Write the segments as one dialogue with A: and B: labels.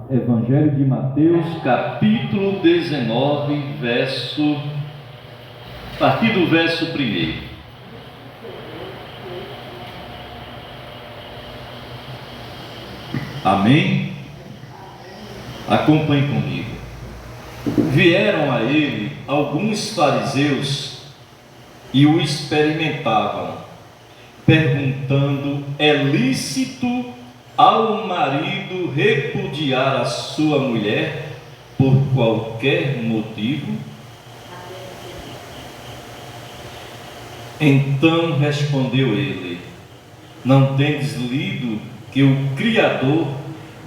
A: Evangelho de Mateus, capítulo 19, a partir do verso 1. Amém? Acompanhe comigo. Vieram a ele alguns fariseus e o experimentavam, perguntando: é lícito ao marido repudiar a sua mulher por qualquer motivo? Então respondeu ele: não tendes lido que o Criador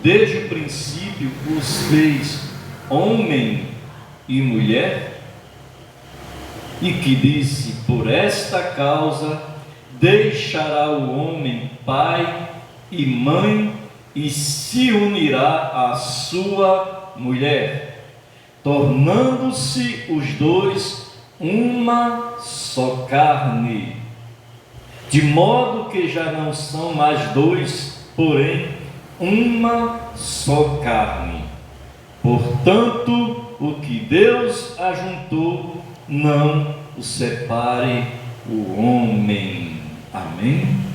A: desde o princípio os fez homem e mulher? E que disse: por esta causa deixará o homem pai e mãe, e se unirá à sua mulher, tornando-se os dois uma só carne. De modo que já não são mais dois, porém uma só carne. Portanto, o que Deus ajuntou, não o separe o homem. Amém?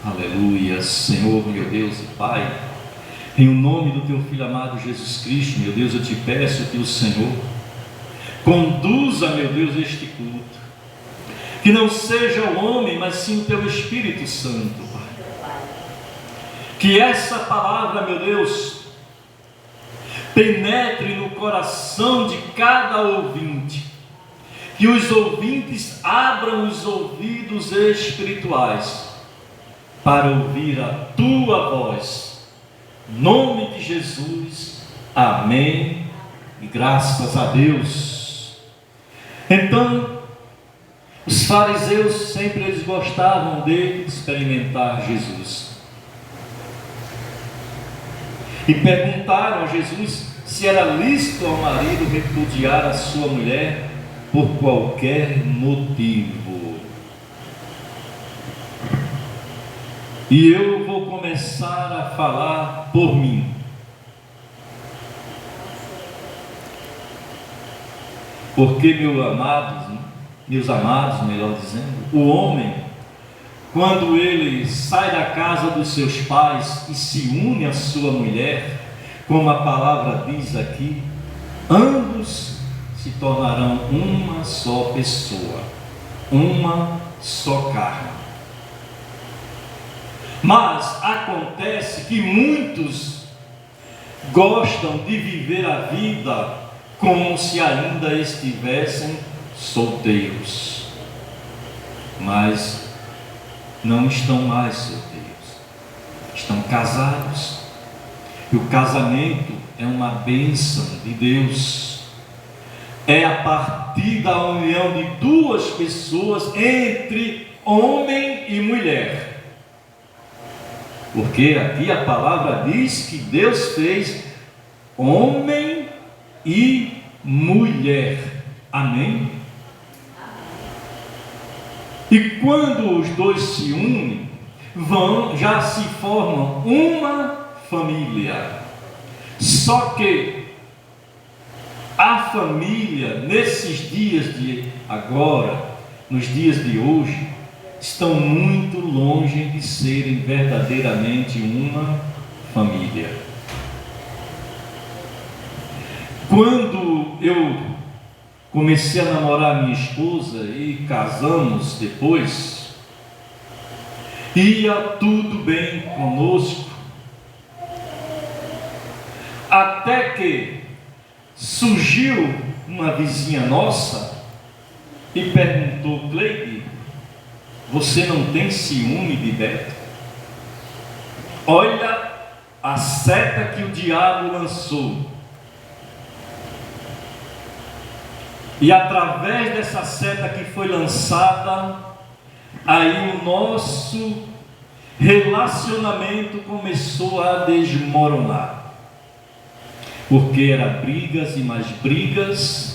A: Aleluia. Senhor, meu Deus e Pai, em nome do Teu Filho amado Jesus Cristo, meu Deus, eu te peço que o Senhor conduza, meu Deus, este culto, que não seja o homem, mas sim o Teu Espírito Santo, Pai. Que essa palavra, meu Deus, penetre no coração de cada ouvinte, que os ouvintes abram os ouvidos espirituais para ouvir a Tua voz. Em nome de Jesus, amém, e graças a Deus. Então, os fariseus sempre eles gostavam de experimentar Jesus, e perguntaram a Jesus se era lícito ao marido repudiar a sua mulher por qualquer motivo. E eu vou começar a falar por mim. Porque, meus amados, melhor dizendo, o homem, quando ele sai da casa dos seus pais e se une à sua mulher, como a palavra diz aqui, ambos se tornarão uma só pessoa, uma só carne. Mas acontece que muitos gostam de viver a vida como se ainda estivessem solteiros, mas não estão mais solteiros, estão casados. E o casamento é uma bênção de Deus, é a partir da união de duas pessoas, entre homem e mulher. Porque aqui a palavra diz que Deus fez homem e mulher. Amém? E quando os dois se unem, já se formam uma família. Só que a família, nesses dias de agora, nos dias de hoje, estão muito longe de serem verdadeiramente uma família. Quando eu comecei a namorar minha esposa e casamos depois, ia tudo bem conosco, até que surgiu uma vizinha nossa e perguntou: Cleide, você não tem ciúme de Beto? Olha a seta que o diabo lançou. E através dessa seta que foi lançada, aí o nosso relacionamento começou a desmoronar. Porque era brigas e mais brigas,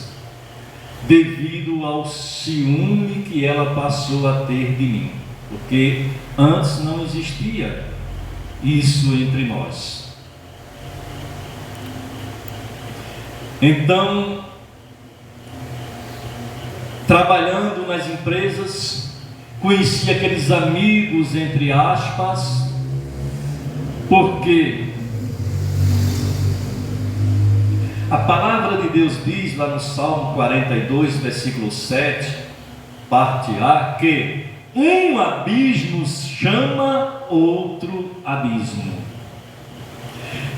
A: devido ao ciúme que ela passou a ter de mim. Porque antes não existia isso entre nós. Então, trabalhando nas empresas, conheci aqueles amigos, entre aspas, porque a palavra de Deus diz lá no Salmo 42, versículo 7, parte A, que um abismo chama outro abismo.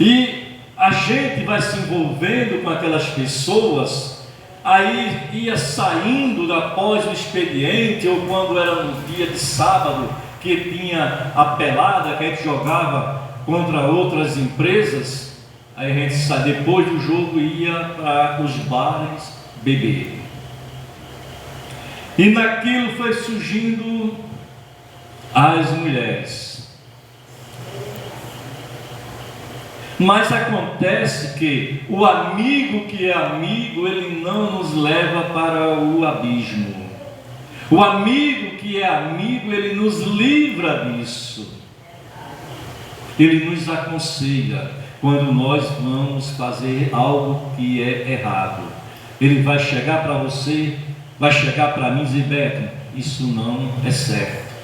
A: E a gente vai se envolvendo com aquelas pessoas, aí ia saindo após o expediente, ou quando era um dia de sábado, que tinha a pelada, que a gente jogava contra outras empresas, aí a gente depois do jogo ia para os bares beber. E naquilo foi surgindo as mulheres. Mas acontece que o amigo que é amigo, ele não nos leva para o abismo. O amigo que é amigo, ele nos livra disso. Ele nos aconselha quando nós vamos fazer algo que é errado. Ele vai chegar para você, vai chegar para mim e dizer: Beto, isso não é certo.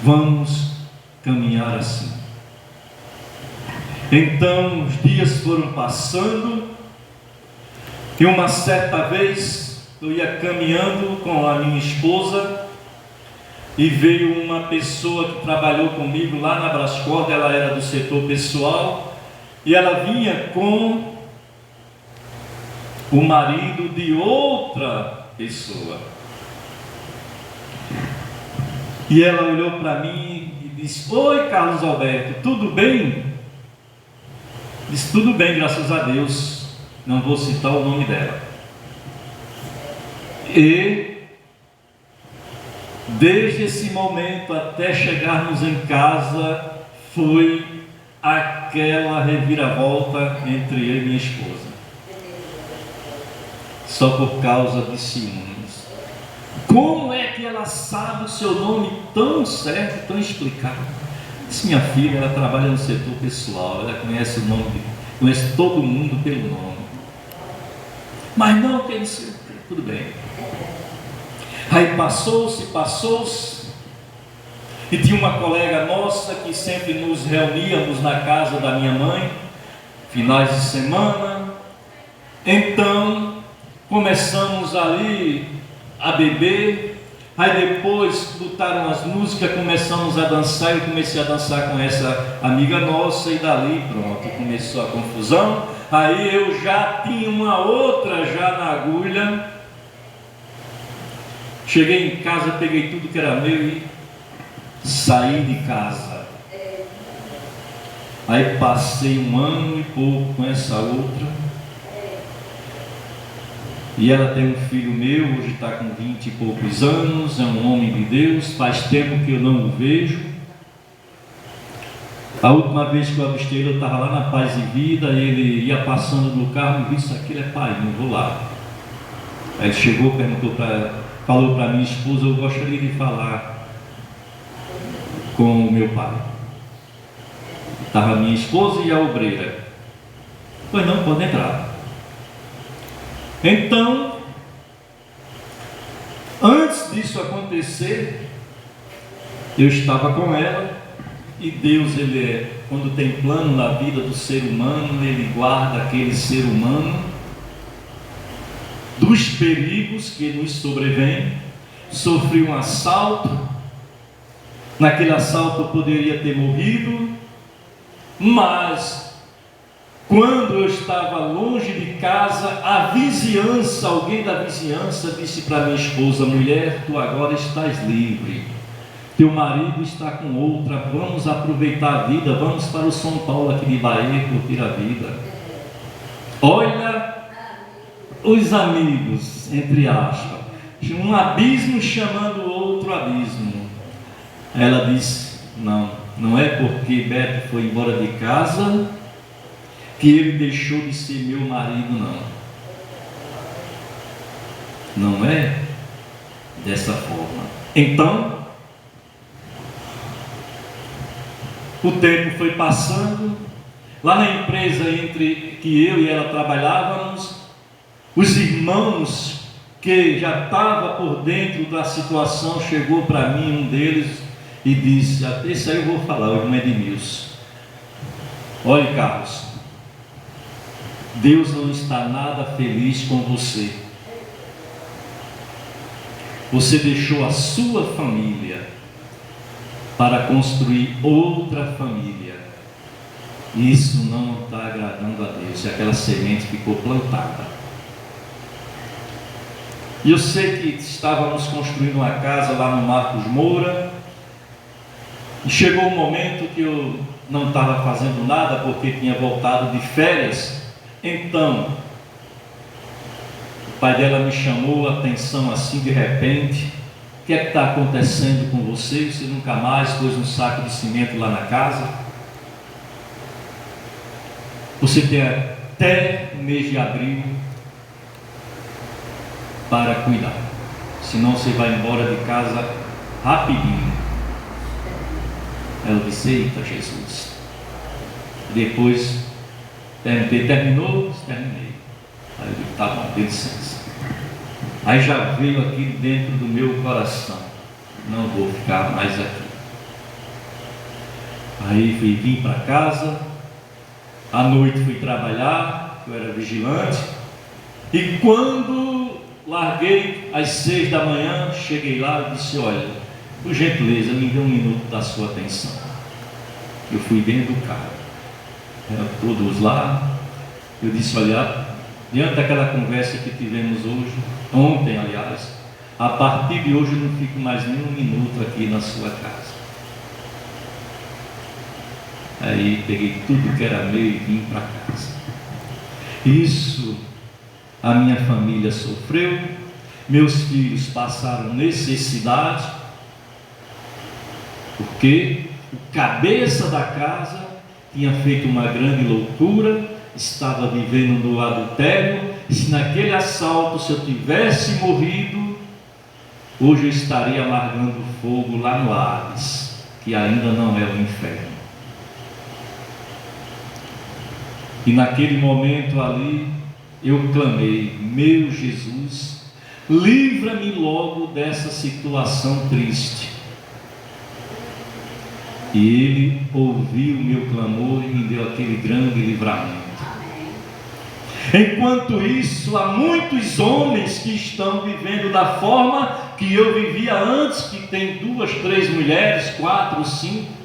A: Vamos caminhar assim. Então os dias foram passando, e uma certa vez eu ia caminhando com a minha esposa, e veio uma pessoa que trabalhou comigo lá na Brascorp. Ela era do setor pessoal, e ela vinha com o marido de outra pessoa. E ela olhou para mim e disse: Oi, Carlos Alberto, tudo bem? Disse: tudo bem, graças a Deus. Não vou citar o nome dela. E desde esse momento até chegarmos em casa, foi aquela reviravolta entre eu e minha esposa, só por causa de ciúmes. Como é que ela sabe o seu nome tão certo, tão explicado? Disse: minha filha, ela trabalha no setor pessoal, ela conhece o nome, conhece todo mundo pelo nome. Mas não, que isso, tudo bem. Aí passou-se, e tinha uma colega nossa que sempre nos reuníamos na casa da minha mãe, finais de semana. Então começamos ali a beber. Aí depois botaram as músicas, começamos a dançar. Eu comecei a dançar com essa amiga nossa, e dali pronto, começou a confusão. Aí eu já tinha uma outra já na agulha. Cheguei em casa, peguei tudo que era meu e saí de casa. Aí passei 1 ano e pouco com essa outra. E ela tem um filho meu, hoje está com 20 e poucos anos, é um homem de Deus, faz tempo que eu não o vejo. A última vez que eu avistei ele, eu estava lá na Paz e Vida, ele ia passando no carro e disse: aquilo é pai, não vou lá. Aí ele chegou, falou para minha esposa: eu gostaria de falar com o meu pai. Estava minha esposa e a obreira. Pois não, pode entrar. Então, antes disso acontecer, eu estava com ela, e Deus, quando tem plano na vida do ser humano, Ele guarda aquele ser humano dos perigos que nos sobrevêm. Sofri um assalto, naquele assalto eu poderia ter morrido, mas quando eu estava longe de casa, a vizinhança, alguém da vizinhança disse para minha esposa: mulher, tu agora estás livre, teu marido está com outra, vamos aproveitar a vida, vamos para o São Paulo aqui de Bahia curtir a vida. Olha os amigos, entre aspas, um abismo chamando outro abismo. Ela disse: não é porque Beto foi embora de casa que ele deixou de ser meu marido, não é dessa forma. Então o tempo foi passando, lá na empresa entre que eu e ela trabalhávamos, os irmãos que já estavam por dentro da situação, chegou para mim um deles e disse: esse aí eu vou falar, o irmão Edmilson, olha, Carlos, Deus não está nada feliz com você. Você deixou a sua família para construir outra família. Isso não está agradando a Deus. E aquela semente ficou plantada. E eu sei que estávamos construindo uma casa lá no Marcos Moura, e chegou um momento que eu não estava fazendo nada porque tinha voltado de férias. Então o pai dela me chamou a atenção assim de repente: o que é que está acontecendo com você? Você nunca mais pôs um saco de cimento lá na casa? Você tem até o mês de abril para cuidar, senão você vai embora de casa rapidinho. Ela disse: eita Jesus. Depois perguntei: terminou? Terminei. Aí eu disse: tá bom, dê licença. Aí já veio aqui dentro do meu coração: não vou ficar mais aqui. Aí vim para casa, à noite fui trabalhar, eu era vigilante, e quando larguei às 6 da manhã, cheguei lá e disse: olha, por gentileza, me dê um minuto da sua atenção. Eu fui dentro do carro, eram todos lá. Eu disse: olha, diante daquela conversa que tivemos hoje, ontem aliás, a partir de hoje eu não fico mais nem um minuto aqui na sua casa. Aí peguei tudo que era meu e vim para casa. Isso a minha família sofreu, meus filhos passaram necessidade, porque o cabeça da casa tinha feito uma grande loucura, estava vivendo no adultério. E se naquele assalto, se eu tivesse morrido, hoje eu estaria amargando fogo lá no Hades, que ainda não é o inferno. E naquele momento ali, eu clamei: meu Jesus, livra-me logo dessa situação triste. E Ele ouviu o meu clamor e me deu aquele grande livramento. Enquanto isso, há muitos homens que estão vivendo da forma que eu vivia antes, que tem 2, 3 mulheres, 4, 5.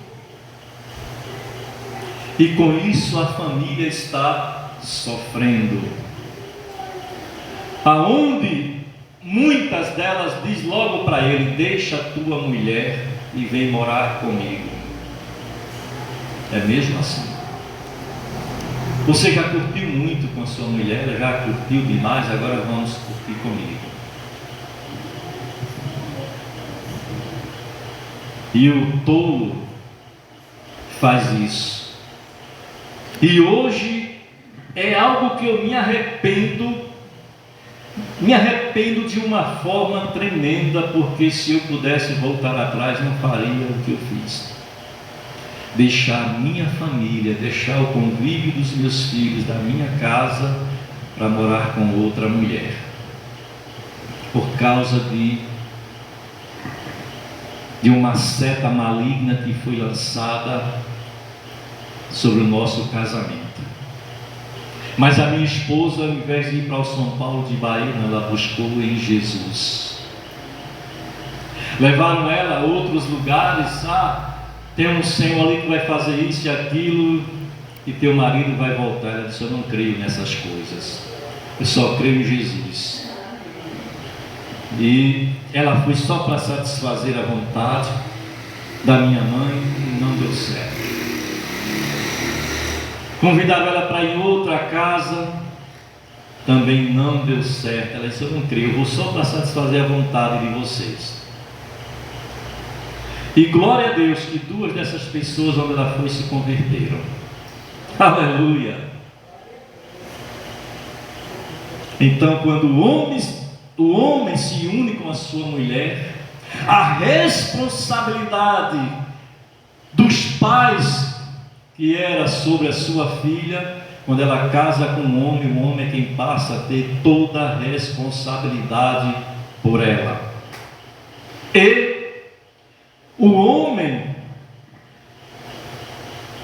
A: E com isso a família está sofrendo. Aonde muitas delas diz logo para ele: deixa a tua mulher e vem morar comigo. É mesmo assim. Você já curtiu muito com a sua mulher, já curtiu demais, agora vamos curtir comigo. E o tolo faz isso. E hoje é algo que eu me arrependo de uma forma tremenda, porque se eu pudesse voltar atrás, não faria o que eu fiz. Deixar minha família, deixar o convívio dos meus filhos, da minha casa, para morar com outra mulher, por causa de uma seta maligna que foi lançada sobre o nosso casamento. Mas a minha esposa, ao invés de ir para o São Paulo de Bahia, ela buscou em Jesus. Levaram ela a outros lugares. Tem um senhor ali que vai fazer isso e aquilo, e teu marido vai voltar. Ela disse: eu não creio nessas coisas, eu só creio em Jesus. E ela foi só para satisfazer a vontade da minha mãe e não deu certo. Convidaram ela para ir em outra casa, também não deu certo. Ela disse: eu não creio, eu vou só para satisfazer a vontade de vocês. E glória a Deus que 2 dessas pessoas onde ela foi se converteram. Aleluia! Então, quando o homem se une com a sua mulher, a responsabilidade dos pais que era sobre a sua filha, quando ela casa com o homem é quem passa a ter toda a responsabilidade por ela. E o homem,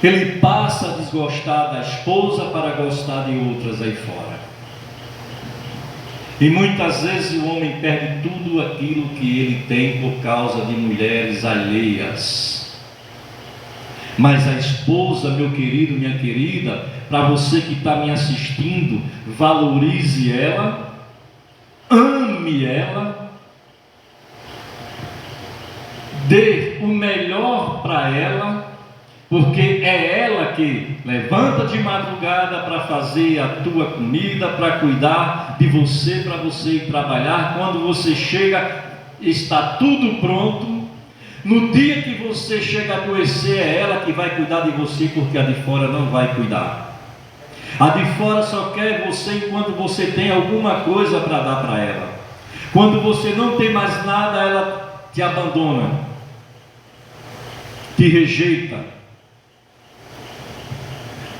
A: ele passa a desgostar da esposa para gostar de outras aí fora. E muitas vezes o homem perde tudo aquilo que ele tem por causa de mulheres alheias. Mas a esposa, meu querido, minha querida, para você que está me assistindo, valorize ela, ame ela, dê o melhor para ela, porque é ela que levanta de madrugada para fazer a tua comida, para cuidar de você, para você ir trabalhar. Quando você chega, está tudo pronto. No dia que você chega a adoecer, é ela que vai cuidar de você, porque a de fora não vai cuidar. A de fora só quer você enquanto você tem alguma coisa para dar para ela. Quando você não tem mais nada, ela te abandona, te rejeita.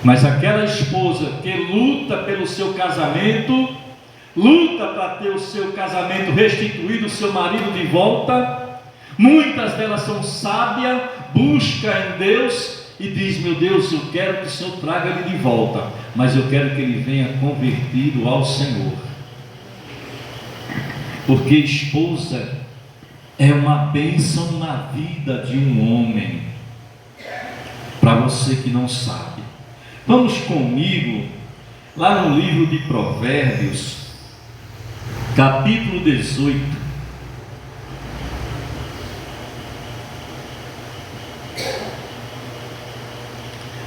A: Mas aquela esposa que luta pelo seu casamento, luta para ter o seu casamento restituído, o seu marido de volta, muitas delas são sábias, busca em Deus e diz: meu Deus, eu quero que o Senhor traga ele de volta, mas eu quero que ele venha convertido ao Senhor. Porque esposa é uma bênção na vida de um homem. Para você que não sabe, vamos comigo lá no livro de Provérbios, capítulo 18.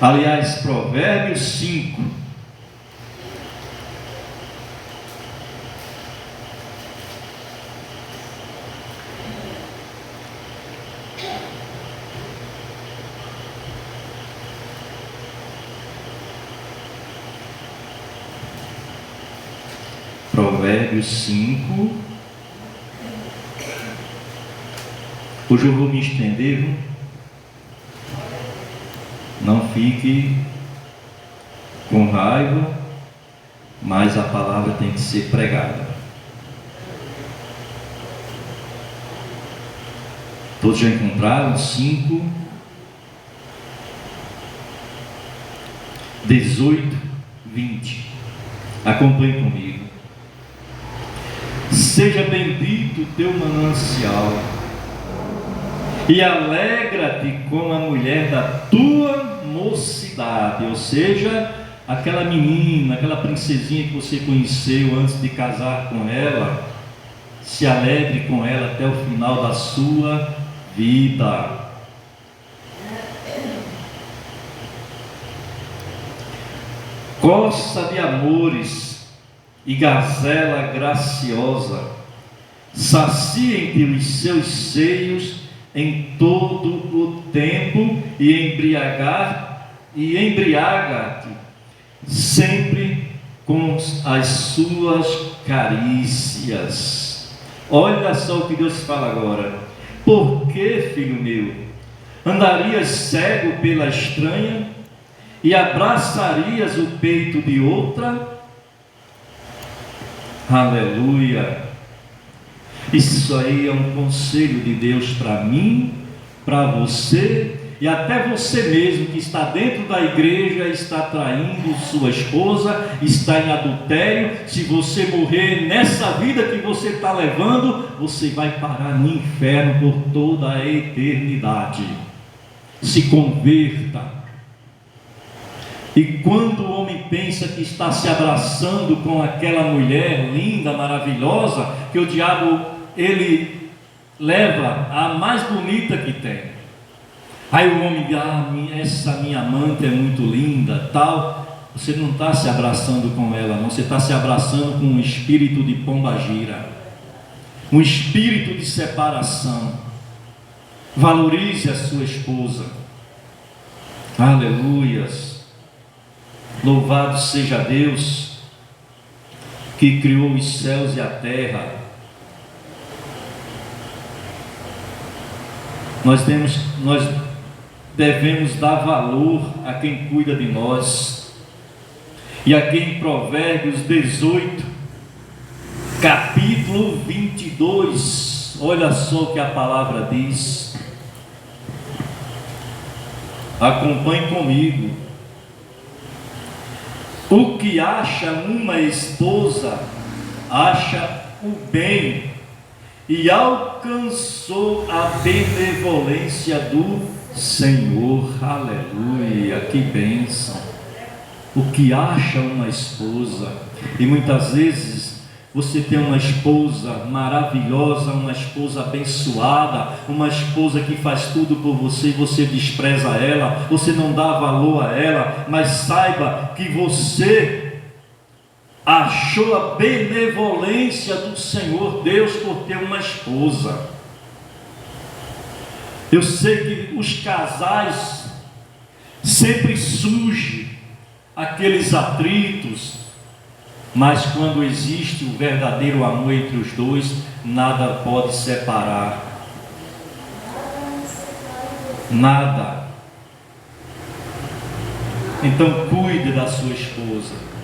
A: Aliás, Provérbios 5. Provérbios 5. Hoje eu vou me estender, viu? Não fique com raiva, mas a palavra tem que ser pregada. Todos já encontraram? 5, 18, 20. Acompanhe comigo. Seja bendito o teu manancial, e alegra-te com a mulher da tua mocidade, ou seja, aquela menina, aquela princesinha que você conheceu antes de casar com ela. Se alegre com ela até o final da sua vida. Costa de amores e gazela graciosa, saciem-te os seus seios em todo o tempo e embriaga-te sempre com as suas carícias. Olha só o que Deus fala agora. Por que, filho meu, andarias cego pela estranha e abraçarias o peito de outra? Aleluia! Isso aí é um conselho de Deus para mim, para você e até você mesmo que está dentro da igreja, está traindo sua esposa, está em adultério. Se você morrer nessa vida que você está levando, você vai parar no inferno por toda a eternidade. Se converta. E quando o homem pensa que está se abraçando com aquela mulher linda, maravilhosa, que o diabo ele leva a mais bonita que tem, aí o homem diz: essa minha amante é muito linda, tal. Você não está se abraçando com ela, não. Você está se abraçando com um espírito de pombagira, um espírito de separação. Valorize a sua esposa. Aleluias. Louvado seja Deus que criou os céus e a terra. devemos dar valor a quem cuida de nós. E aqui em Provérbios 18, capítulo 22, olha só o que a palavra diz. Acompanhe comigo. O que acha uma esposa, acha o bem, e alcançou a benevolência do Senhor. Aleluia, que bênção. O que acha uma esposa. E muitas vezes você tem uma esposa maravilhosa, uma esposa abençoada, uma esposa que faz tudo por você e você despreza ela, você não dá valor a ela, mas saiba que você achou a benevolência do Senhor Deus por ter uma esposa. Eu sei que os casais sempre surgem aqueles atritos, mas quando existe o verdadeiro amor entre os dois, nada pode separar. Nada. Então cuide da sua esposa.